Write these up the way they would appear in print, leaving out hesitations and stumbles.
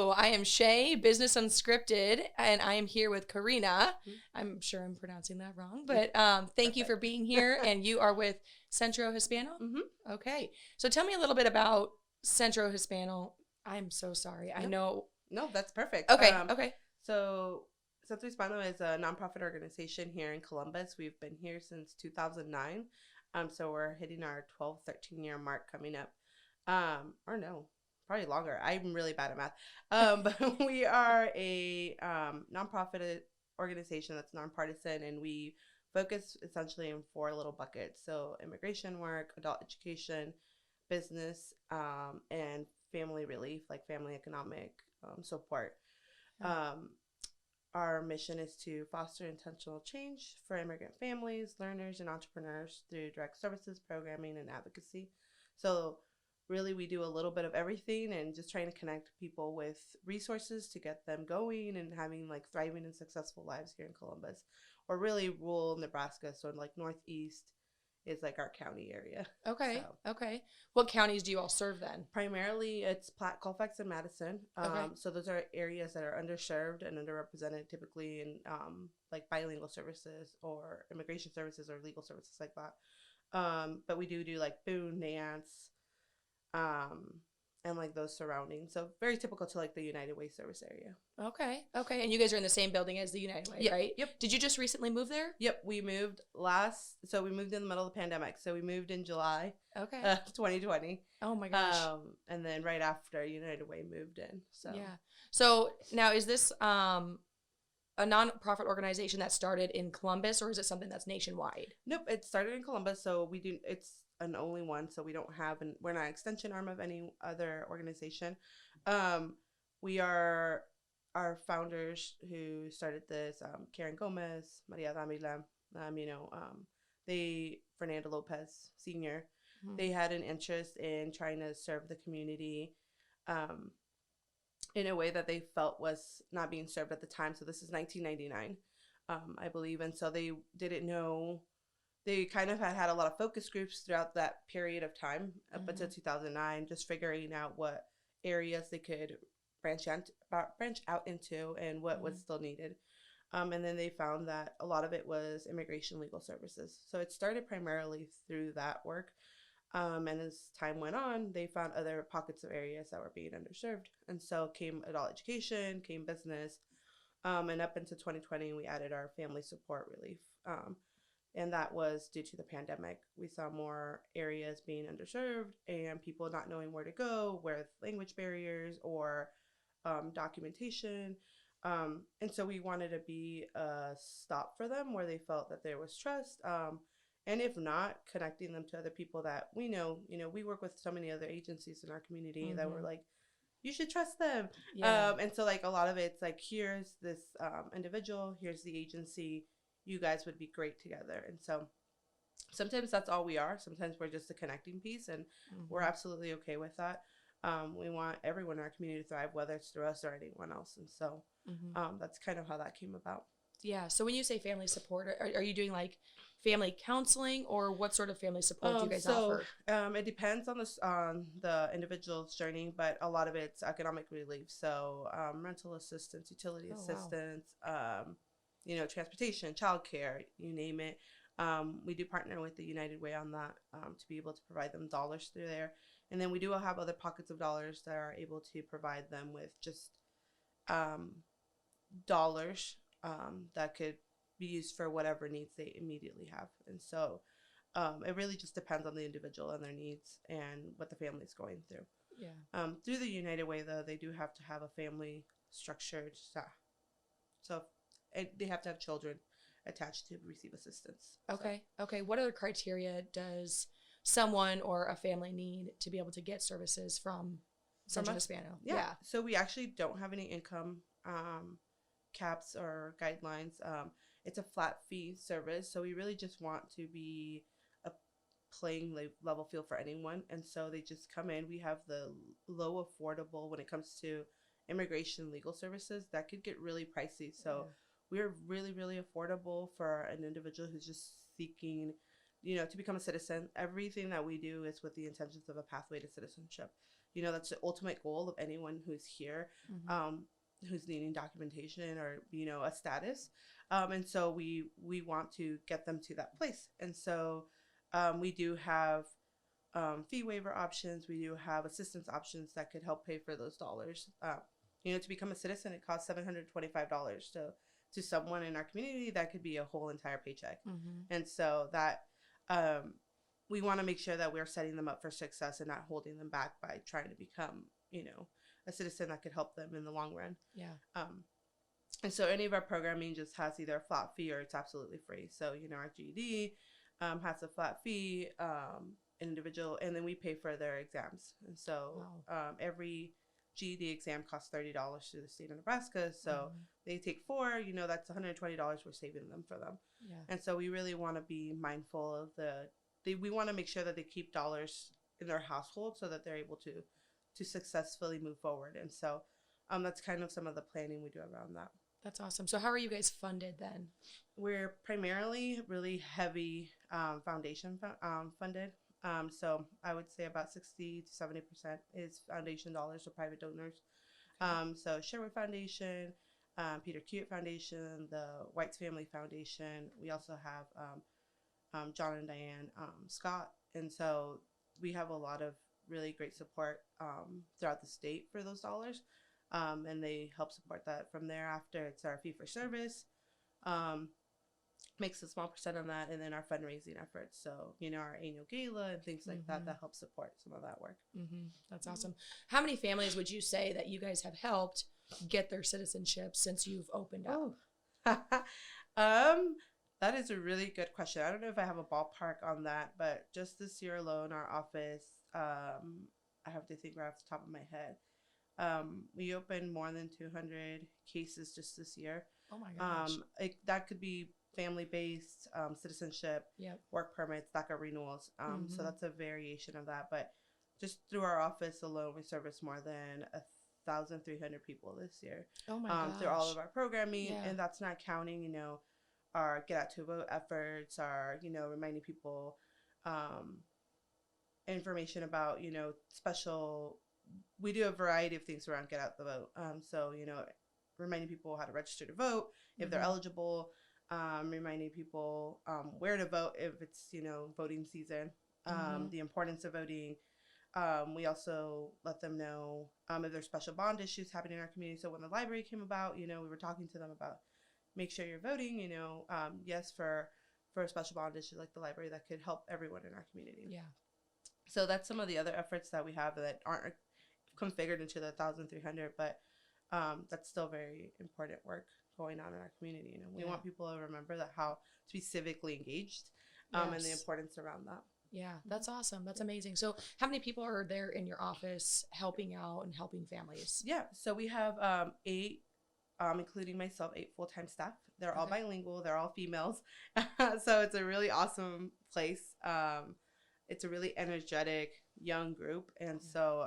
So I am Shae, Business Unscripted, and I am here with Karina. I'm sure I'm pronouncing that wrong, but thank you for being here. And you are with Centro Hispano? Mm-hmm. Okay. So tell me a little bit about Centro Hispano. I'm so sorry. I know. No, that's perfect. Okay. So Centro Hispano is a nonprofit organization here in Columbus. We've been here since 2009. So we're hitting our 12, 13-year mark coming up. Or no, probably longer. I'm really bad at math. But we are a nonprofit organization that's nonpartisan, and we focus essentially in 4 little buckets. So immigration work, adult education, business, and family relief, like family economic support. Um, our mission is to foster intentional change for immigrant families, learners, and entrepreneurs through direct services, programming, and advocacy. So really, we do a little bit of everything and just trying to connect people with resources to get them going and having like thriving and successful lives here in Columbus, or really rural Nebraska. So like Northeast is like our county area. Okay. So Okay. What counties do you all serve then? primarily it's Platte, Colfax, and Madison. Okay. So those are areas that are underserved and underrepresented typically in like bilingual services or immigration services or legal services like that. But we do like Boone, Nance, and like those surroundings. So very typical to like the United Way service area. Okay. Okay. And you guys are in the same building as the United Way, Yep. right? Yep. Did you just recently move there? Yep. We moved we moved in the middle of the pandemic. So we moved in July Okay. 2020. Oh my gosh. And then right after United Way moved in. So yeah. So now is this a nonprofit organization that started in Columbus, or is it something that's nationwide? Nope, it started in Columbus, so it's an only one, so we don't have we're not an extension arm of any other organization. We are our founders who started this, Karen Gomez, Maria Damila, Fernando Lopez Sr. Mm-hmm. They had an interest in trying to serve the community in a way that they felt was not being served at the time. So this is 1999, I believe. And so they didn't know, they kind of had a lot of focus groups throughout that period of time up until 2009, just figuring out what areas they could branch out into and what was still needed. And then they found that a lot of it was immigration legal services. So it started primarily through that work. And as time went on, they found other pockets of areas that were being underserved. And so came adult education, came business. And up into 2020, we added our family support relief. And that was due to the pandemic. We saw more areas being underserved and people not knowing where to go, with language barriers or documentation. And so we wanted to be a stop for them where they felt that there was trust. And if not, connecting them to other people that we know. We work with so many other agencies in our community that were like, you should trust them. Yeah. And so like a lot of it's like, here's this individual, here's the agency, you guys would be great together. And so sometimes that's all we are. Sometimes we're just a connecting piece, and we're absolutely okay with that. We want everyone in our community to thrive, whether it's through us or anyone else. And so that's kind of how that came about. Yeah. So when you say family support, are you doing like family counseling, or what sort of family support do you guys offer? It depends on the individual's journey, but a lot of it's economic relief. So rental assistance, utility assistance, transportation, childcare, you name it. We do partner with the United Way on that to be able to provide them dollars through there. And then we do have other pockets of dollars that are able to provide them with just dollars that could be used for whatever needs they immediately have. And so it really just depends on the individual and their needs and what the family's going through. Yeah. Through the United Way, though, they do have to have a family structured staff. So they have to have children attached to receive assistance. Okay. So. Okay. What other criteria does someone or a family need to be able to get services from Centro Hispano? Yeah. So we actually don't have any income caps or guidelines. It's a flat fee service, so we really just want to be a playing level field for anyone. And so they just come in. We have the low affordable when it comes to immigration legal services that could get really pricey. So we're really, really affordable for an individual who's just seeking, to become a citizen. Everything that we do is with the intentions of a pathway to citizenship. that's the ultimate goal of anyone who's here, who's needing documentation or, a status. And so we want to get them to that place. And so we do have fee waiver options. We do have assistance options that could help pay for those dollars. To become a citizen, it costs $725 to someone in our community. That could be a whole entire paycheck. And so that we want to make sure that we're setting them up for success and not holding them back by trying to become, a citizen that could help them in the long run. Yeah. And so any of our programming just has either a flat fee or it's absolutely free. So, our GED has a flat fee, individual, and then we pay for their exams. And so every GED exam costs $30 through the state of Nebraska. So they take 4, that's $120 we're saving them for them. Yeah. And so we really want to be mindful of we want to make sure that they keep dollars in their household so that they're able to successfully move forward. And so that's kind of some of the planning we do around that. That's awesome. So how are you guys funded then? We're primarily really heavy foundation funded. So I would say about 60 to 70% is foundation dollars or private donors. So Sherwood Foundation, Peter Kiewit Foundation, the Whites Family Foundation. We also have John and Diane Scott. And so we have a lot of really great support throughout the state for those dollars. And they help support that. From thereafter, it's our fee for service. Makes a small percent on that, and then our fundraising efforts. So, our annual gala and things like that help support some of that work. That's awesome. How many families would you say that you guys have helped get their citizenship since you've opened up? That is a really good question. I don't know if I have a ballpark on that, but just this year alone, our office, I have to think right off the top of my head. We opened more than 200 cases just this year. Oh my gosh. That could be family-based, citizenship, work permits, DACA renewals. So that's a variation of that. But just through our office alone, we service more than 1,300 people this year. Oh my gosh. Through all of our programming. And that's not counting, our Get Out to Vote efforts, our, reminding people information about, special. We do a variety of things around Get Out the Vote. So, reminding people how to register to vote if they're eligible, reminding people where to vote if it's, voting season, the importance of voting. We also let them know if there's special bond issues happening in our community. So when the library came about, we were talking to them about make sure you're voting, yes, for a special bond issue like the library that could help everyone in our community. Yeah. So that's some of the other efforts that we have that aren't configured into the 1,300, but that's still very important work going on in our community. We want people to remember that how to be civically engaged and the importance around that. Yeah, that's awesome. That's amazing. So how many people are there in your office helping out and helping families? Yeah, so we have 8, including myself, 8 full-time staff. They're all bilingual. They're all females. So it's a really awesome place. It's a really energetic, young group. And so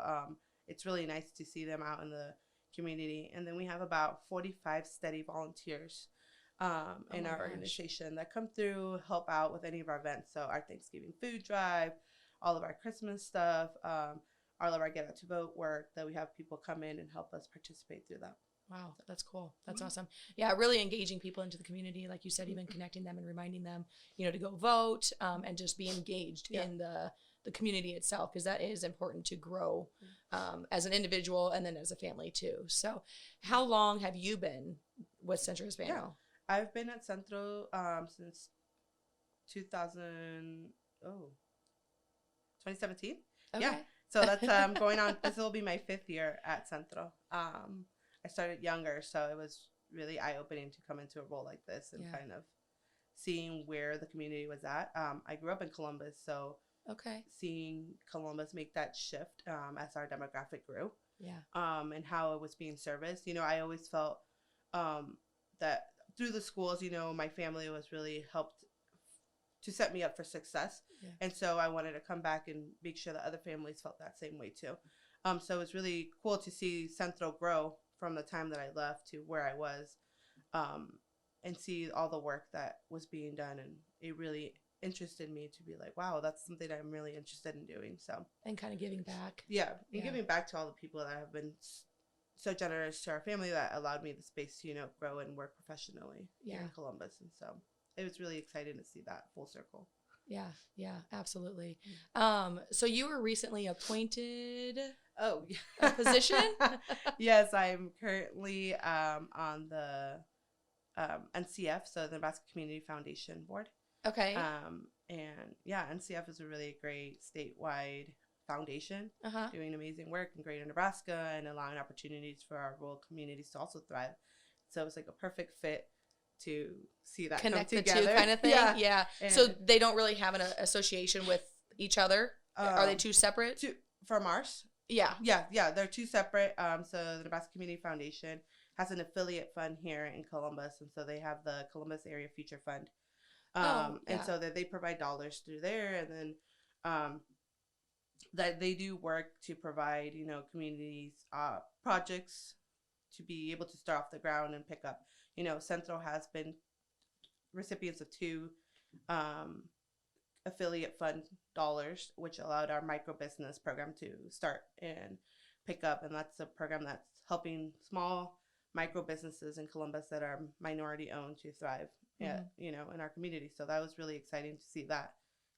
it's really nice to see them out in the community. And then we have about 45 steady volunteers in our organization that come through, help out with any of our events. So our Thanksgiving food drive, all of our Christmas stuff, all of our Get Out to Vote work, that we have people come in and help us participate through that. Wow, that's cool. That's awesome. Yeah, really engaging people into the community, like you said, even connecting them and reminding them, to go vote and just be engaged in the community itself, because that is important to grow as an individual and then as a family too. So how long have you been with Centro Hispano? Yeah. I've been at Centro since 2017. Okay. Yeah. So that's going on. This will be my 5th year at Centro. I started younger, so it was really eye-opening to come into a role like this and kind of seeing where the community was at. I grew up in Columbus, so seeing Columbus make that shift as our demographic grew, and how it was being serviced. I always felt that through the schools, my family was really helped to set me up for success. And so I wanted to come back and make sure that other families felt that same way too. So it's really cool to see Centro grow from the time that I left to where I was, and see all the work that was being done. And it really interested me to be like, wow, that's something I'm really interested in doing. So, and kind of giving back. yeah, and giving back to all the people that have been so generous to our family that allowed me the space to, grow and work professionally here in Columbus. And so it was really exciting to see that full circle. Yeah, absolutely. So you were recently appointed a position? Yes, I'm currently on the NCF, so the Nebraska Community Foundation Board. Okay. And yeah, NCF is a really great statewide foundation doing amazing work in greater Nebraska and allowing opportunities for our rural communities to also thrive. So it's like a perfect fit to see that connect come the together. two kind of thing. Yeah. And so they don't really have an association with each other. Are they two separate? From ours? Yeah. They're two separate. So the Nebraska Community Foundation has an affiliate fund here in Columbus, and so they have the Columbus Area Future Fund. And so that they provide dollars through there, and then that they do work to provide, communities projects to be able to start off the ground and pick up. Centro has been recipients of 2 affiliate fund dollars, which allowed our micro business program to start and pick up, and that's a program that's helping small micro businesses in Columbus that are minority owned to thrive, in our community. So that was really exciting to see that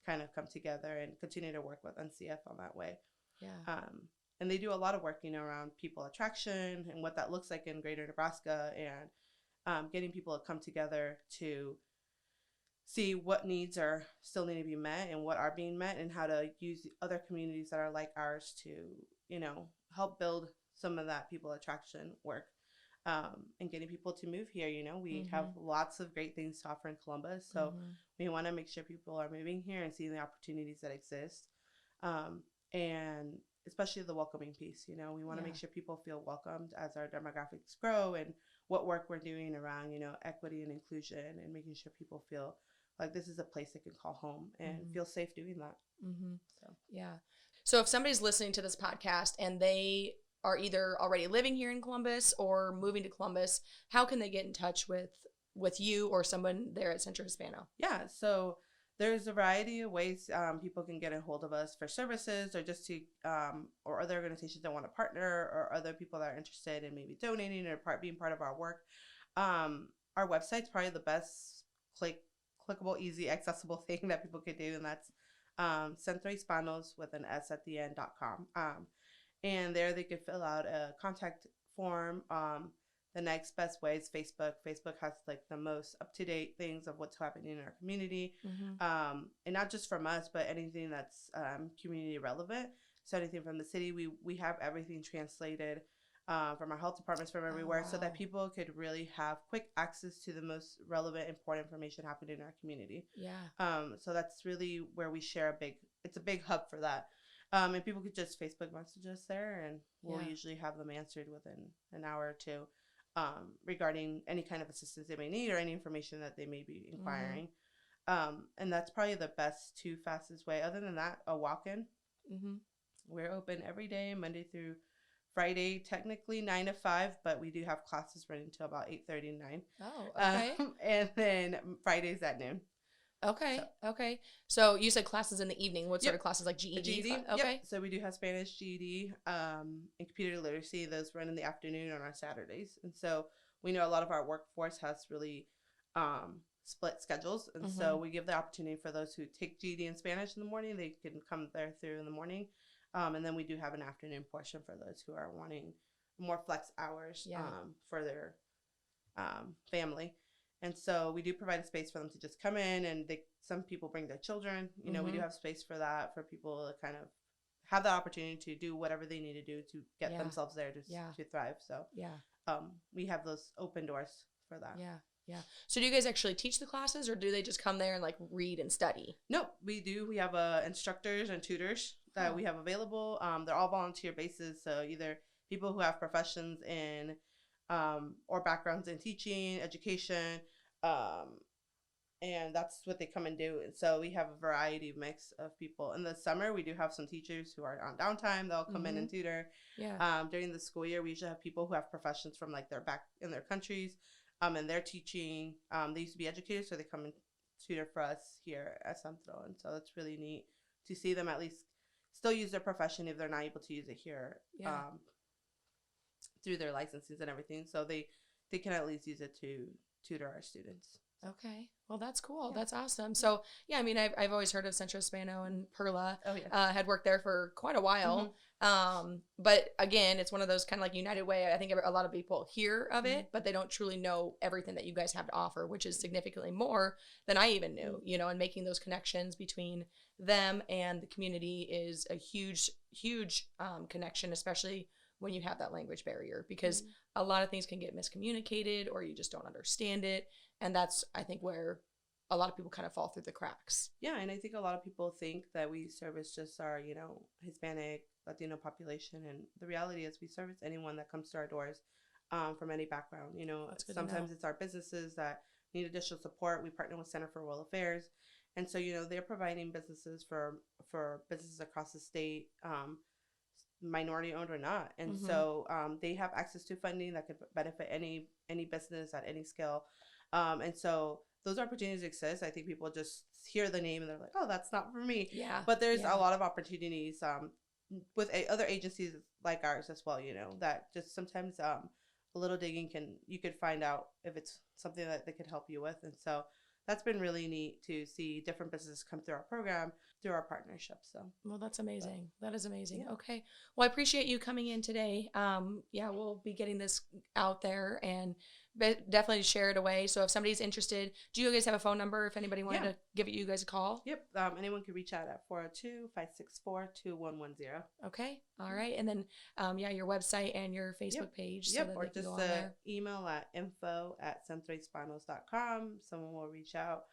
kind of come together and continue to work with NCF on that way. Yeah. And they do a lot of work, around people attraction and what that looks like in greater Nebraska, and getting people to come together to see what needs are still need to be met and what are being met, and how to use other communities that are like ours to, help build some of that people attraction work. And getting people to move here. We have lots of great things to offer in Columbus, so we want to make sure people are moving here and seeing the opportunities that exist, and especially the welcoming piece. We want to make sure people feel welcomed as our demographics grow, and what work we're doing around, equity and inclusion, and making sure people feel like this is a place they can call home and feel safe doing that. So if somebody's listening to this podcast and they are either already living here in Columbus or moving to Columbus, how can they get in touch with you or someone there at Centro Hispano? Yeah, so there's a variety of ways people can get a hold of us for services, or just to or other organizations that want to partner, or other people that are interested in maybe donating or being part of our work. Our website's probably the best clickable, easy, accessible thing that people could do, and that's Centro Hispanos with an S at the end.com. And there they could fill out a contact form. The next best way is Facebook. Facebook has like the most up-to-date things of what's happening in our community. And not just from us, but anything that's community relevant. So anything from the city, we have everything translated from our health departments from everywhere, so that people could really have quick access to the most relevant, important information happening in our community. So that's really where we share it's a big hub for that. And people could just Facebook message us there, and we'll usually have them answered within an hour or two, regarding any kind of assistance they may need or any information that they may be inquiring. And that's probably the best fastest way. Other than that, a walk-in. We're open every day, Monday through Friday, technically 9 to 5, but we do have classes running until about 8:30 to 9. Oh, okay. And then Fridays at noon. Okay. So you said classes in the evening. What sort of classes, like GED? GED. Okay. Yep. So we do have Spanish, GED, and computer literacy. Those run in the afternoon on our Saturdays. And so we know a lot of our workforce has really split schedules. And so we give the opportunity for those who take GED and Spanish in the morning, they can come there through in the morning. And then we do have an afternoon portion for those who are wanting more flex hours for their family. And so we do provide a space for them to just come in, and some people bring their children. We do have space for that, for people to kind of have the opportunity to do whatever they need to do to get themselves there to thrive. So we have those open doors for that. Yeah. So do you guys actually teach the classes, or do they just come there and like read and study? No, we do. We have instructors and tutors that we have available. They're all volunteer basis. So either people who have professions in or backgrounds in teaching, education, and that's what they come and do. And so we have a variety mix of people. In the summer, we do have some teachers who are on downtime. They'll come in and tutor. During the school year, we usually have people who have professions from like their back in their countries, and they're teaching. They used to be educators, so they come and tutor for us here at Centro. And so it's really neat to see them at least still use their profession if they're not able to use it here through their licenses and everything. So they can at least use it to tutor our students. Okay. Well, that's cool. Yeah. That's awesome. So, yeah, I mean, I've always heard of Centro Hispano and Perla. Oh, yeah. Had worked there for quite a while. But again, it's one of those kind of like United Way. I think a lot of people hear of it, but they don't truly know everything that you guys have to offer, which is significantly more than I even knew, you know, and making those connections between them and the community is a huge, huge connection, especially when you have that language barrier, because a lot of things can get miscommunicated or you just don't understand it. And that's, I think, where a lot of people kind of fall through the cracks. Yeah, and I think a lot of people think that we service just our, you know, Hispanic, Latino population. And the reality is we service anyone that comes to our doors from any background. You know, sometimes it's our businesses that need additional support. We partner with Center for World Affairs. And so, you know, they're providing businesses for businesses across the state, minority owned or not. And so they have access to funding that could benefit any business at any scale. And so those opportunities exist. I think people just hear the name and they're like, oh, that's not for me. Yeah. But there's a lot of opportunities with other agencies like ours as well, you know, that just sometimes a little digging you could find out if it's something that they could help you with. And so that's been really neat to see different businesses come through our program, through our partnership. So, well, that's amazing. That is amazing. Yeah. Okay. Well, I appreciate you coming in today. Yeah, we'll be getting this out there and definitely share it away. So if somebody's interested, do you guys have a phone number if anybody wanted to give you guys a call? Yep. Anyone can reach out at 402-564-2110. Okay. All right. And then, your website and your Facebook page. So or just email at info@centrohispanos.com. Someone will reach out.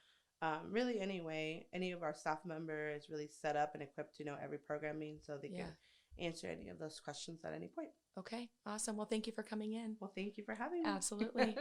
Really, anyway, any of our staff members really set up and equipped to know every programming so they can answer any of those questions at any point. Okay, awesome. Well, thank you for coming in. Well, thank you for having me. Absolutely.